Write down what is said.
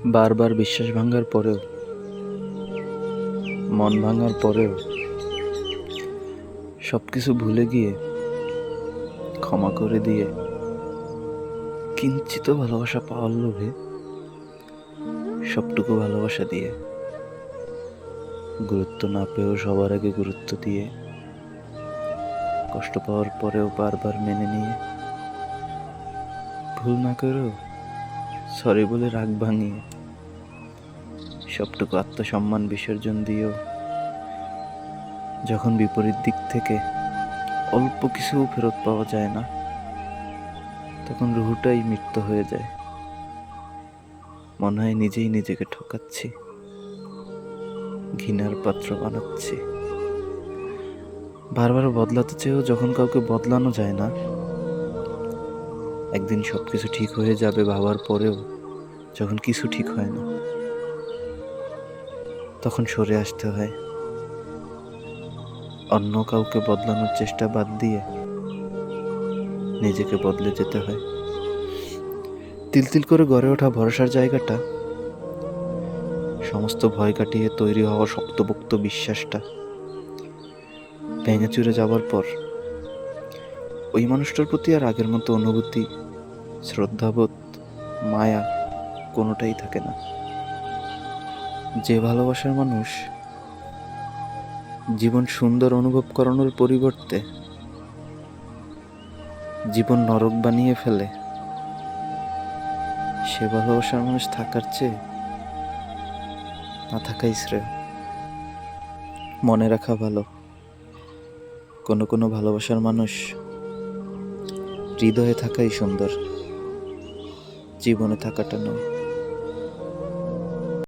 বারবার বিশ্বাস ভাঙার পরেও, মন ভাঙার পরেও সবকিছু ভুলে গিয়ে, ক্ষমা করে দিয়ে, কিঞ্চিত ভালোবাসা পাওয়ার লোভে সবটুকু ভালোবাসা দিয়ে, গুরুত্ব না পেয়েও সবার আগে গুরুত্ব দিয়ে, কষ্ট পাওয়ার পরেও বারবার মেনে নিয়ে, ভুল না করেও সরি বলে রাগ ভাঙিয়ে, সবটুকু আত্মসম্মান বিসর্জন দিয়েও যখন বিপরীত দিক থেকে অল্প কিছু ফেরত পাওয়া যায় না, তখন রুহুটাই মৃত্যু হয়ে যায়। মনে হয় নিজেই নিজেকে ঠকাচ্ছি, ঘৃণার পাত্র বানাচ্ছি। বারবার বদলাতে চেয়েও যখন কাউকে বদলানো যায় না, একদিন সবকিছু ঠিক হয়ে যাবে ভাবার পরেও যখন কিছু ঠিক হয় না, তখন সরে আসতে হয়। অন্য কাউকে বদলানোর চেষ্টা বাদ দিয়ে নিজেকে বদলে যেতে হয়। তিল তিল করে গড়ে ওঠা ভরসার জায়গাটা, সমস্ত ভয় কাটিয়ে তৈরি হওয়া শক্তপোক্ত বিশ্বাসটা ভেঙে চুরে যাবার পর ওই মানুষটার প্রতি আর আগের মতো অনুভূতি, শ্রদ্ধাবোধ, মায়া কোনোটাই থাকে না। যে ভালোবাসার মানুষ জীবন সুন্দর অনুভব করানোর পরিবর্তে জীবন নরক বানিয়ে ফেলে, সে ভালোবাসার মানুষ থাকার চেয়ে না থাকাই শ্রেয়। মনে রাখা ভালো, কোনো কোনো ভালোবাসার মানুষ হৃদয়ে থাকাই সুন্দর, জীবনে থাকাটা নয়।